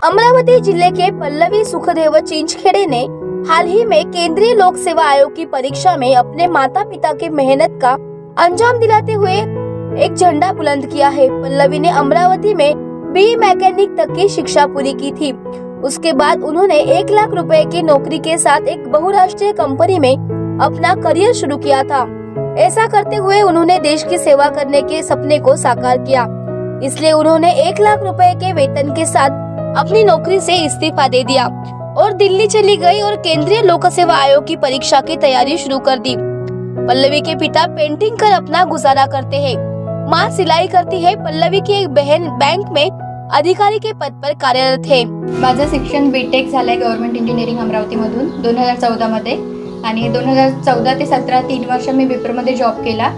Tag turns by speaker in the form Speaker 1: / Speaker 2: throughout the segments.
Speaker 1: अमरावती जिले के पल्लवी सुखदेव चिंचखेड़े ने हाल ही में केंद्रीय लोक सेवा आयोग की परीक्षा में अपने माता पिता की मेहनत का अंजाम दिलाते हुए एक झंडा बुलंद किया है। पल्लवी ने अमरावती में बीई मैकेनिक तक की शिक्षा पूरी की थी। उसके बाद उन्होंने 1 लाख रुपए की नौकरी के साथ एक बहुराष्ट्रीय कंपनी में अपना करियर शुरू किया था। ऐसा करते हुए उन्होंने देश की सेवा करने के सपने को साकार किया। इसलिए उन्होंने 1 लाख रुपए के वेतन के साथ अपनी नौकरी से इस्तीफा दे दिया और दिल्ली चली गई और केंद्रीय लोक सेवा आयोग की परीक्षा की तैयारी शुरू कर दी। पल्लवी के पिता पेंटिंग कर अपना गुजारा करते हैं, माँ सिलाई करती है। पल्लवी की एक बहन बैंक में अधिकारी के पद पर कार्यरत है।
Speaker 2: माझं शिक्षण बीटेक झालंय गव्हर्नमेंट इंजिनिअरिंग अमरावती मधून 2014 मध्ये आणि 2014 ते 17 3 वर्ष मी विप्रोमध्ये जॉब केला।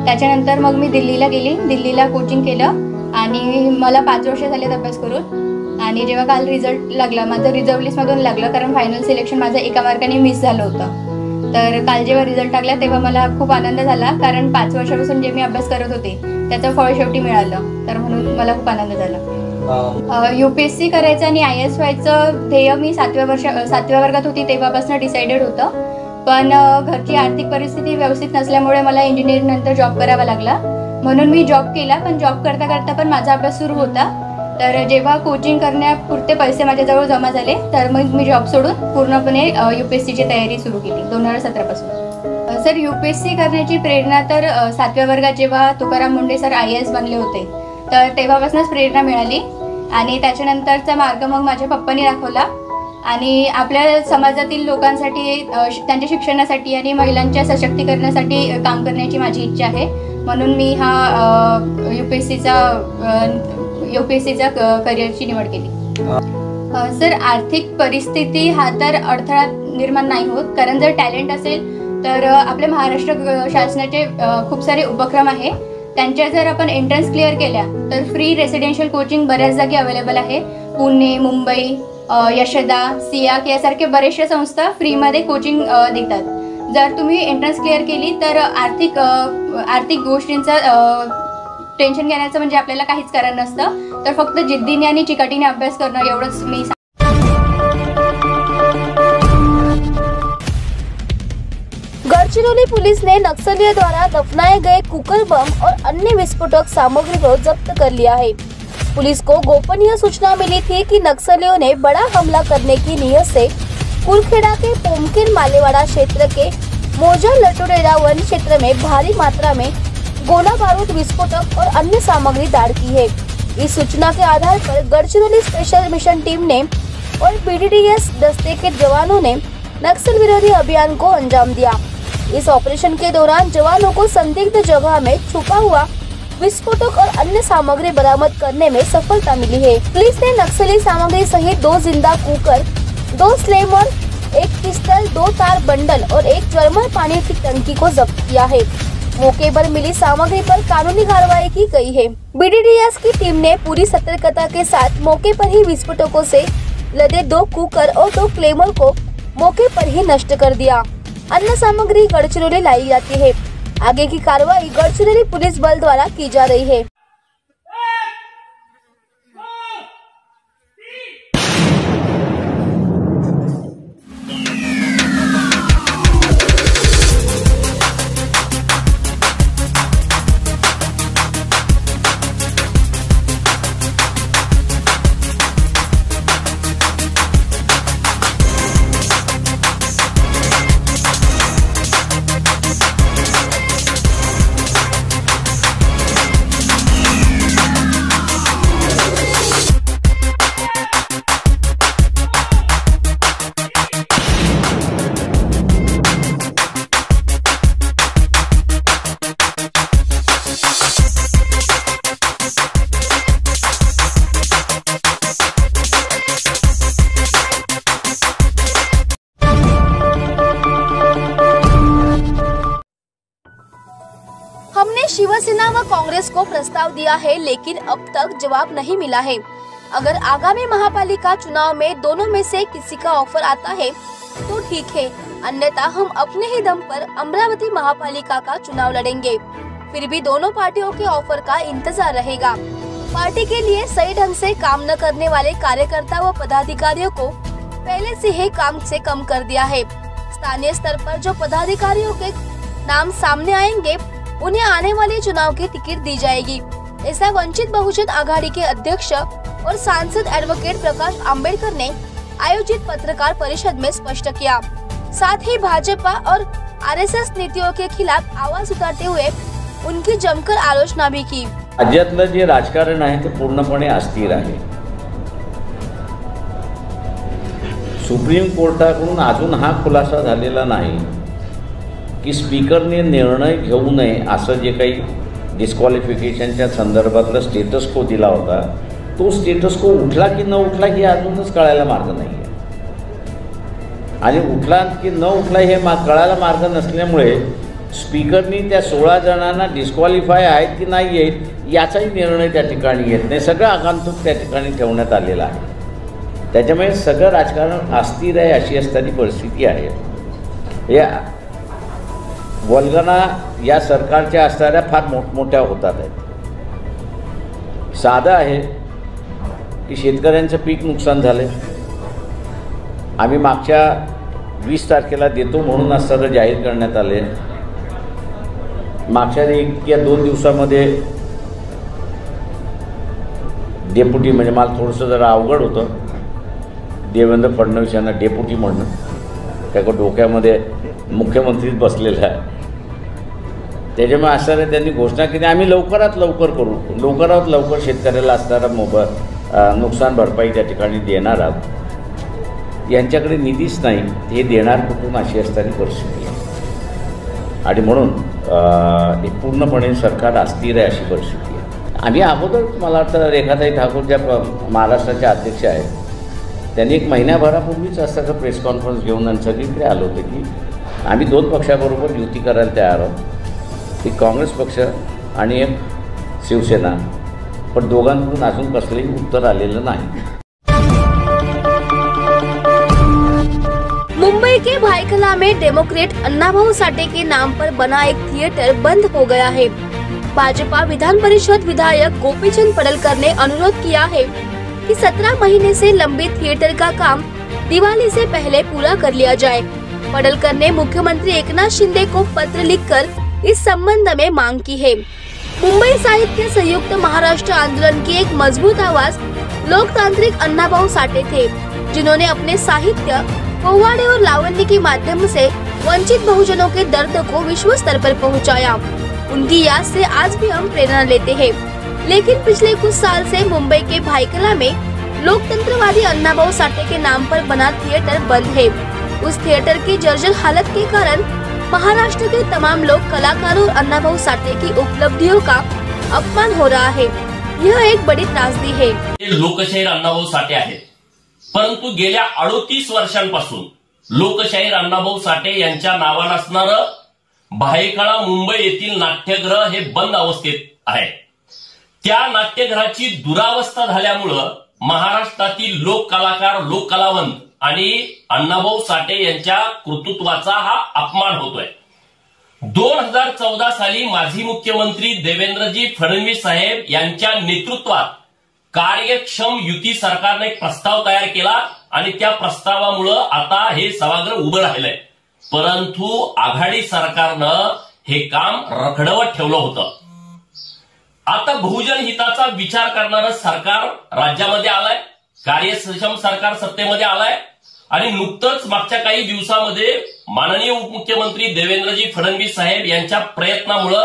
Speaker 2: त्याच्यानंतर मग मी दिल्लीला गेली, दिल्लीला कोचिंग केलं आणि मला 5 वर्ष झाले अभ्यास करून। आणि जेव्हा काल रिझल्ट लागला, माझं रिझर्व्ह लिस्ट मधून लागलं कारण फायनल सिलेक्शन माझं 1 मार्काने मिस झालं होतं। तर काल जेव्हा रिझल्ट लागला तेव्हा मला खूप आनंद झाला कारण 5 वर्षापासून जे मी अभ्यास करत होते त्याचं फळ शेवटी मिळालं, तर म्हणून मला खूप आनंद झाला। यूपीएससी करायचं आणि आयएएस व्हायचं ध्येय मी 7व्या वर्गात होती तेव्हापासून डिसाइडेड होतं, पण घरची आर्थिक परिस्थिती व्यवस्थित नसल्यामुळे मला इंजिनिअरिंग नंतर जॉब करावा लागला, म्हणून मी जॉब केला। पण जॉब करता करता पण माझा अभ्यास सुरू होता। तर जेव्हा कोचिंग करण्यापुरते पैसे माझ्याजवळ जमा झाले तर मग मी जॉब सोडून पूर्णपणे यूपीएससीची तयारी सुरू केली 2017 पासून। सर यूपीएससी करण्याची प्रेरणा तर 7व्या वर्गात जेव्हा तुकाराम मुंडे सर आयएएस बनले होते तर तेव्हापासूनच प्रेरणा मिळाली आणि त्याच्यानंतरचा मार्ग मग माझ्या पप्पांनी दाखवला। आणि आपल्या समाजातील लोकांसाठी, त्यांच्या शिक्षणासाठी आणि महिलांच्या सशक्तीकरणासाठी काम करण्याची माझी इच्छा आहे, म्हणून मी हा यूपीएससीचा करिअरची निवड केली। सर आर्थिक परिस्थिती हा तर अडथळा निर्माण नाही होत, कारण जर टॅलेंट असेल तर आपल्या महाराष्ट्र शासनाचे खूप सारे उपक्रम आहे, त्यांच्या जर आपण एंट्रन्स क्लिअर केल्या तर फ्री रेसिडेन्शियल कोचिंग बऱ्याच जागी अवेलेबल आहे। पुणे, मुंबई, यशदा, सियाक यासारखे बरेचशा संस्था फ्रीमध्ये कोचिंग देतात। जर तुम्ही एंट्रन्स क्लिअर केली तर आर्थिक गोष्टींचा टेन्शन घेण्याचं म्हणजे आपल्याला काहीच करायचं नसतं, तर फक्त जिद्दीने आणि चिकाटीने अभ्यास करणं एवढंच मी।
Speaker 1: गढ़चिरौली पुलिस ने नक्सलियों द्वारा दफनाए गए कुकर बम और अन्य विस्फोटक सामग्री को जब्त कर लिया है। पुलिस को गोपनीय सूचना मिली थी कि नक्सलियों ने बड़ा हमला करने की नीयत से कुलखेड़ा के पोमकिन मालेवाड़ा क्षेत्र के मोजा लटुरेरा वन क्षेत्र में भारी मात्रा में गोला बारूद, विस्फोटक और अन्य सामग्री दाड़ की है। इस सूचना के आधार पर गढ़चिरौली स्पेशल मिशन टीम ने और बीडीडीएस दस्ते के जवानों ने नक्सल विरोधी अभियान को अंजाम दिया। इस ऑपरेशन के दौरान जवानों को संदिग्ध जगह में छुपा हुआ विस्फोटक और अन्य सामग्री बरामद करने में सफलता मिली है। पुलिस ने नक्सली सामग्री सहित 2 जिंदा कुकर, 2 स्लेम और 1 पिस्टल, 2 तार बंडल और 1 जर्मन पानी की टंकी को जब्त किया है। मौके पर मिली सामग्री पर कानूनी कार्रवाई की गई है। बीडीडीएस की टीम ने पूरी सतर्कता के साथ मौके पर ही विस्फोटकों से लदे 2 कुकर और 2 क्लेमर को मौके पर ही नष्ट कर दिया। अन्य सामग्री गढ़चिरौली लाई जाती है। आगे की कार्रवाई गढ़चिरौली पुलिस बल द्वारा की जा रही है। हमने शिवसेना व कांग्रेस को प्रस्ताव दिया है, लेकिन अब तक जवाब नहीं मिला है। अगर आगामी महापालिका चुनाव में दोनों में से किसी का ऑफर आता है तो ठीक है, अन्यथा हम अपने ही दम पर अमरावती महापालिका का चुनाव लड़ेंगे। फिर भी दोनों पार्टियों के ऑफर का इंतजार रहेगा। पार्टी के लिए सही ढंग से काम न करने वाले कार्यकर्ता व पदाधिकारियों को पहले से ही काम से कम कर दिया है। स्थानीय स्तर पर जो पदाधिकारियों के नाम सामने आएंगे उन्हें आने वाले चुनाव की टिकट दी जाएगी। ऐसा वंचित बहुजन आघाड़ी के अध्यक्ष और सांसद एडवोकेट प्रकाश आंबेडकर ने आयोजित पत्रकार परिषद में स्पष्ट किया। साथ ही भाजपा और आरएसएस नीतियों के खिलाफ आवाज उठाते हुए उनकी जमकर आलोचना भी की।
Speaker 3: राज्यातलं जे राजकारण आहे ते पूर्णपणे अस्थिर आहे। सुप्रीम कोर्टाकडून अजून हा खुलासा झालेला नाही की स्पीकरने निर्णय घेऊ नये असं जे काही डिस्क्वालिफिकेशनच्या संदर्भातला स्टेटस को दिला होता तो स्टेटस को उठला की न उठला हे अजूनच कळायला मार्ग नाही आहे। आणि उठला की न उठला हे कळायला मार्ग नसल्यामुळे स्पीकरनी त्या 16 जणांना डिस्क्वालिफाय आहेत की नाही आहेत याचाही निर्णय त्या ठिकाणी येत नाही। सगळं आगंतुक त्या ठिकाणी ठेवण्यात आलेलं आहे। त्याच्यामुळे सगळं राजकारण अस्थिर आहे अशी असणारी परिस्थिती आहे। या वल्गना या सरकारच्या असणाऱ्या फार मोठमोठ्या होतात आहेत। साधं आहे की शेतकऱ्यांचं पीक नुकसान झालं, आम्ही मागच्या 20 तारखेला देतो म्हणून असं जाहीर करण्यात आले। मागच्या 1 या 2 दिवसामध्ये डेप्युटी म्हणजे मला थोडंसं जरा अवघड होतं देवेंद्र फडणवीस यांना डेप्युटी म्हणणं, त्याच्या डोक्यामध्ये मुख्यमंत्रीच बसलेला आहे। त्याच्यामुळे असं त्यांनी घोषणा केली आम्ही लवकरात लवकर करू, लवकरात लवकर शेतकऱ्याला असणारा नुकसान भरपाई त्या ठिकाणी देणार आहोत। यांच्याकडे निधीच नाही, हे देणार कुठून अशी असणारी परिस्थिती आहे। आणि म्हणून हे पूर्णपणे सरकार अस्थिर आहे अशी परिस्थिती आहे। आम्ही अगोदर मला वाटतं रेखाताई ठाकूर ज्या महाराष्ट्राचे अध्यक्ष आहेत त्यांनी 1 महिन्याभरापूर्वीच असं प्रेस कॉन्फरन्स घेऊन आणि सगळीकडे आलो होते की आम्ही 2 पक्षाबरोबर युती करायला तयार आहोत, एक काँग्रेस पक्ष आणि एक शिवसेना, पण दोघांकडून अजून कसलंही उत्तर आलेलं नाही।
Speaker 1: मुंबई के भायखला में डेमोक्रेट अन्नाभाऊ साठे के नाम पर बना एक थिएटर बंद हो गया है। भाजपा विधान परिषद विधायक गोपीचंद पडलकर ने अनुरोध किया है कि 17 महीने से लंबित थिएटर का काम दिवाली से पहले पूरा कर लिया जाए। पडलकर ने मुख्यमंत्री एकनाथ शिंदे को पत्र लिखकर इस संबंध में मांग की है। मुंबई साहित्य संयुक्त महाराष्ट्र आंदोलन की एक मजबूत आवाज लोकतांत्रिक अन्नाभाऊ साठे थे, जिन्होंने अपने साहित्य, पोवाड़े और लावण्य के माध्यम से वंचित बहुजनों के दर्द को विश्व स्तर पर पहुंचाया। उनकी याद से आज भी हम प्रेरणा लेते हैं। लेकिन पिछले कुछ साल से मुंबई के भायखला में लोकतंत्रवादी अन्नाभाऊ साठे के नाम पर बना थिएटर बंद है। उस थिएटर की जर्जर हालत के कारण महाराष्ट्र के तमाम लोग कलाकारों और अन्नाभाऊ साठे की उपलब्धियों का अपमान हो रहा है। यह एक बड़ी त्रासदी है।
Speaker 4: लोकशाहीर अण्णाभाऊ साठे आहेत, परंतु गेल्या 38 वर्षांपासून लोकशाहीर अण्णाभाऊ साठे यांच्या नावानं असणारं भायखळा मुंबई येथील नाट्यगृह हे बंद अवस्थेत आहे। त्या नाट्यगृहाची दुरावस्था झाल्यामुळं महाराष्ट्रातील लोक कलाकार, लोक कलावंत आणि अण्णाभाऊ साठे यांच्या कर्तृत्वाचा हा अपमान होतोय। 2014 साली माजी मुख्यमंत्री देवेंद्रजी फडणवीस साहेब यांच्या नेतृत्वात कार्यक्षम युती सरकारने एक प्रस्ताव तयार केला आणि त्या प्रस्तावामुळे आता हे सभागृह उभं राहिलंय। परंतु आघाडी सरकारनं हे काम रखडवत ठेवलं होतं। आता बहुजन हिताचा विचार करणारं सरकार राज्यामध्ये आलंय, कार्यक्षम सरकार सत्तेमध्ये आलंय आणि नुकतंच मागच्या काही दिवसामध्ये माननीय उपमुख्यमंत्री देवेंद्रजी फडणवीस साहेब यांच्या प्रयत्नामुळे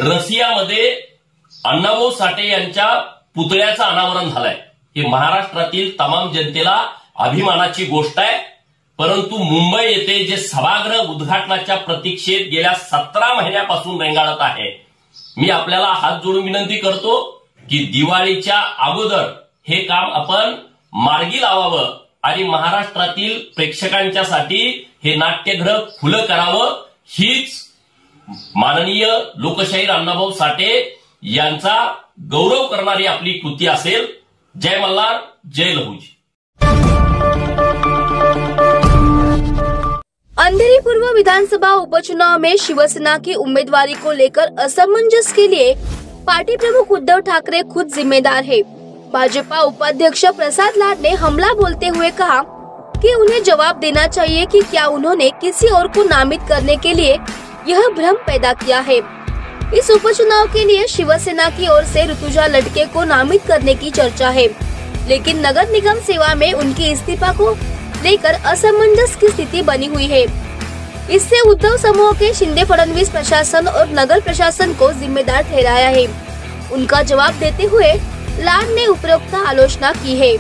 Speaker 4: रशियामध्ये अण्णाभाऊ साठे यांच्या पुतळ्याचं अनावरण झालंय। ही महाराष्ट्रातील तमाम जनतेला अभिमानाची गोष्ट आहे। परंतु मुंबई येथे जे सभागृह उद्घाटनाच्या प्रतीक्षेत गेल्या 17 महिन्यापासून रेंगाळत आहे, मी आपल्याला हात जोडून विनंती करतो की दिवाळीच्या अगोदर हे काम आपण मार्गी लावावं आणि महाराष्ट्रातील प्रेक्षकांच्यासाठी हे नाट्यगृह खुलं करावं, हीच माननीय लोकशाहीर अण्णाभाऊ साठे यांचा गौरव करणारी आपली कृती असेल। जय मल्हार, जय लहूजी।
Speaker 1: अंधेरी पूर्व विधानसभा उपचुनाव में शिवसेना की उम्मीदवारी को लेकर असमंजस के लिए पार्टी प्रमुख उद्धव ठाकरे खुद जिम्मेदार है। भाजपा उपाध्यक्ष प्रसाद लाड ने हमला बोलते हुए कहा कि उन्हें जवाब देना चाहिए कि क्या उन्होंने किसी और को नामित करने के लिए यह भ्रम पैदा किया है। इस उपचुनाव के लिए शिवसेना की ओर से ऋतुजा लटके को नामित करने की चर्चा है, लेकिन नगर निगम सेवा में उनके इस्तीफा को लेकर असमंजस की स्थिति बनी हुई है। इससे उद्धव समूह के शिंदे फडणवीस प्रशासन और नगर प्रशासन को जिम्मेदार ठहराया है। उनका जवाब देते हुए लाड ने उपरोक्त आलोचना की है।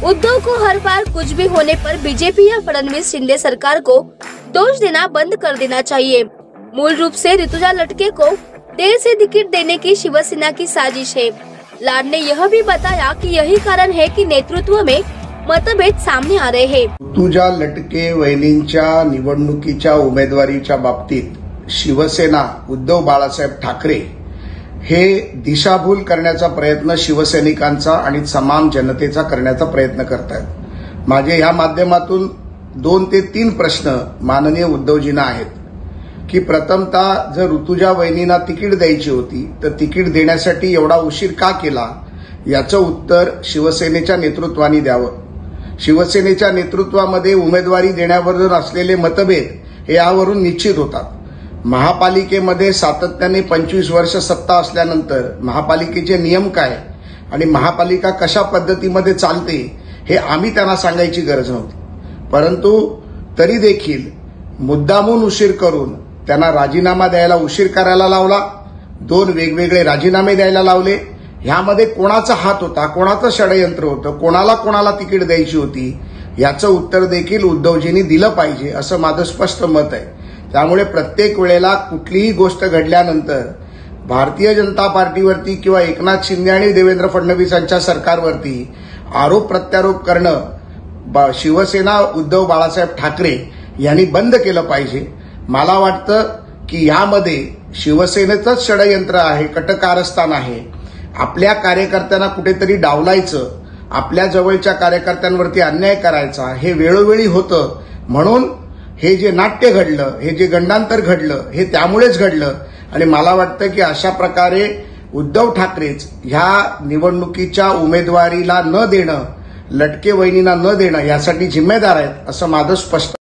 Speaker 1: उद्धव को हर बार कुछ भी होने पर बीजेपी या फडणवीस शिंदे सरकार को दोष देना बंद कर देना चाहिए। मूल रूप से ऋतुजा लटके को देर से टिकट देने की शिवसेना की साजिश है। लाड ने यह भी बताया कि यही कारण है कि नेतृत्व में मतभेद सामने आ रहे हैं।
Speaker 5: ऋतुजा लटके वहिनींच्या निवडणुकीच्या उमेदवारीच्या बाबतीत शिवसेना उद्धव बाळासाहेब ठाकरे हे दिशाभूल करण्याचा प्रयत्न शिवसैनिकांचा आणि तमाम जनतेचा करण्याचा प्रयत्न करतात। माझे ह्या माध्यमातून 2 ते 3 प्रश्न माननीय उद्धवजींना आहेत की प्रथमतः जर ऋतुजा वहिनींना तिकीट द्यायची होती तर तिकीट देण्यासाठी एवढा उशीर का केला याचं उत्तर शिवसेनेच्या नेतृत्वाने द्यावं। शिवसेनेच्या नेतृत्वामध्ये उमेदवारी देण्यावर असलेले मतभेद हे यावरून निश्चित होतात। महापालिकेमध्ये सातत्याने 25 वर्ष सत्ता असल्यानंतर महापालिकेचे नियम काय आणि महापालिका कशा पद्धतीमध्ये चालते हे आम्ही त्यांना सांगायची गरज नव्हती, परंतु तरी देखील मुद्दामून उशीर करून त्यांना राजीनामा द्यायला उशीर करायला लावला। 2 वेगवेगळे राजीनामे द्यायला लावले। ह्यामध्ये कोणाचा हात होता, कोणाचं षडयंत्र होतं, कोणाला तिकीट द्यायची होती याचं उत्तर देखील उद्धवजींनी दिलं पाहिजे असं माझं स्पष्ट मत आहे। त्यामुळे प्रत्येक वेळेला कुठलीही गोष्ट घडल्यानंतर भारतीय जनता पार्टीवरती किंवा एकनाथ शिंदे आणि देवेंद्र फडणवीस यांच्या सरकारवरती आरोप प्रत्यारोप करणं शिवसेना उद्धव बाळासाहेब ठाकरे यांनी बंद केलं पाहिजे। मला वाटतं की यामध्ये शिवसेनेचंच षडयंत्र आहे, कटकारस्थान आहे। आपल्या कार्यकर्त्यांना कुठेतरी डावलायचं, आपल्या जवळच्या कार्यकर्त्यांवरती अन्याय करायचा हे वेळोवेळी होतं। म्हणून हे जे नाट्य घडलं, हे जे गंडांतर घडलं हे त्यामुळेच घडलं आणि मला वाटतं की अशा प्रकारे उद्धव ठाकरेच ह्या निवडणुकीच्या उमेदवारीला न देणं, लटके वहिनींना न देणं यासाठी जिम्मेदार आहेत असं माझं स्पष्ट।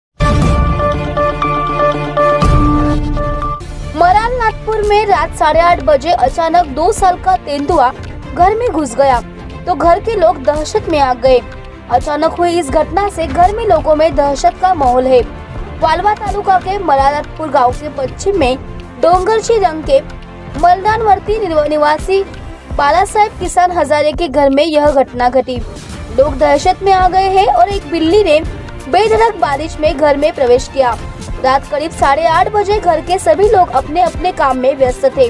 Speaker 1: मराल नागपुर में रात 8:30 बजे अचानक 2 साल का तेंदुआ घर में घुस गया तो घर के लोग दहशत में आ गए। अचानक हुई इस घटना से घर में लोगों में दहशत का माहौल है। वालवा तालुका के मरालनाथपुर गांव के पश्चिम में डोंगरची रंग के मलदानवर्ती निवासी बालासाहेब किसान हजारे के घर में यह घटना घटी। लोग दहशत में आ गए हैं और एक बिल्ली ने बेधड़क बारिश में घर में प्रवेश किया। रात करीब 8:30 बजे घर के सभी लोग अपने अपने काम में व्यस्त थे।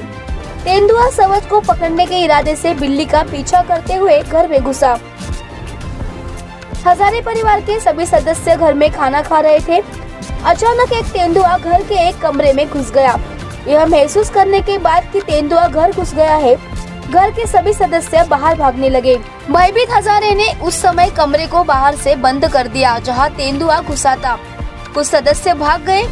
Speaker 1: तेंदुआ सवज को पकड़ने के इरादे से बिल्ली का पीछा करते हुए घर में घुसा। हजारे परिवार के सभी सदस्य घर में खाना खा रहे थे। अचानक एक तेंदुआ घर के एक कमरे में घुस गया। यह महसूस करने के बाद कि तेंदुआ घर घुस गया है, घर के सभी सदस्य बाहर भागने लगे। भयभीत हजारे ने उस समय कमरे को बाहर से बंद कर दिया जहां तेंदुआ घुसा था। कुछ सदस्य भाग गए।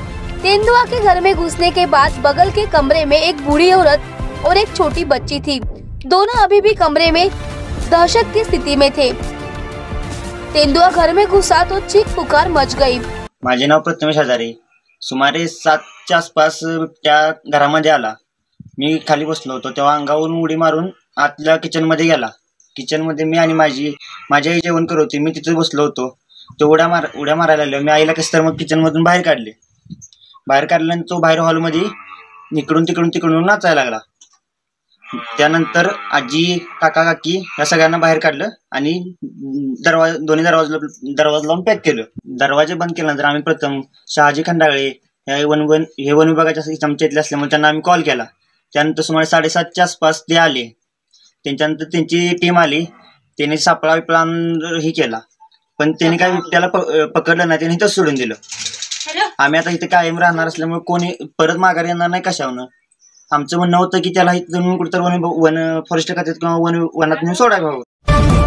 Speaker 1: तेंदुआ के घर में घुसने के बाद बगल के कमरे में एक बूढ़ी औरत और एक छोटी बच्ची थी। दोनों अभी भी कमरे में दहशत की स्थिति में थे। तेंदुआ घर में घुसा तो चीख पुकार मच गई।
Speaker 6: माझे नाव प्रथमेश हजारे। सुमारे 7च्या आसपास त्या घरामध्ये आला। मी खाली बसलो होतो तेव्हा अंगावरून उडी मारून आतल्या किचनमध्ये गेला। किचनमध्ये मी आणि माझी आई जेवण करत होती। मी तिथे बसलो होतो। तो उड्या मारायला लागला। मी आईला कसं तर मग किचनमधून बाहेर काढले। बाहेर काढल्यानंतर तो बाहेर हॉलमध्ये इकडून तिकडून नाचायला लागला। त्यानंतर आजी काका काकी या सगळ्यांना बाहेर काढलं आणि दोन्ही दरवाजा लावून पॅक केलं। दरवाजे बंद केल्यानंतर आम्ही प्रथम शहाजी खंडागळे हे वन विभागाच्या आमच्या असल्यामुळे त्यांना आम्ही कॉल केला। त्यानंतर सुमारे 7:30च्या आसपास ते आले। त्यांच्यानंतर त्यांची टीम आली। त्यांनी सापळा विपळा ही केला, पण त्यांनी काय बिबट्याला पकडलं नाही, त्यांनी इथंच सोडून दिलं। आम्ही आता इथे कायम राहणार असल्यामुळे कोणी परत माघारी येणार नाही कशावनं। आमचं म्हणणं होतं की त्याला इथून कुठेतरी वन फॉरेस्ट खात्यात किंवा वनात नेऊन सोडायला हवं।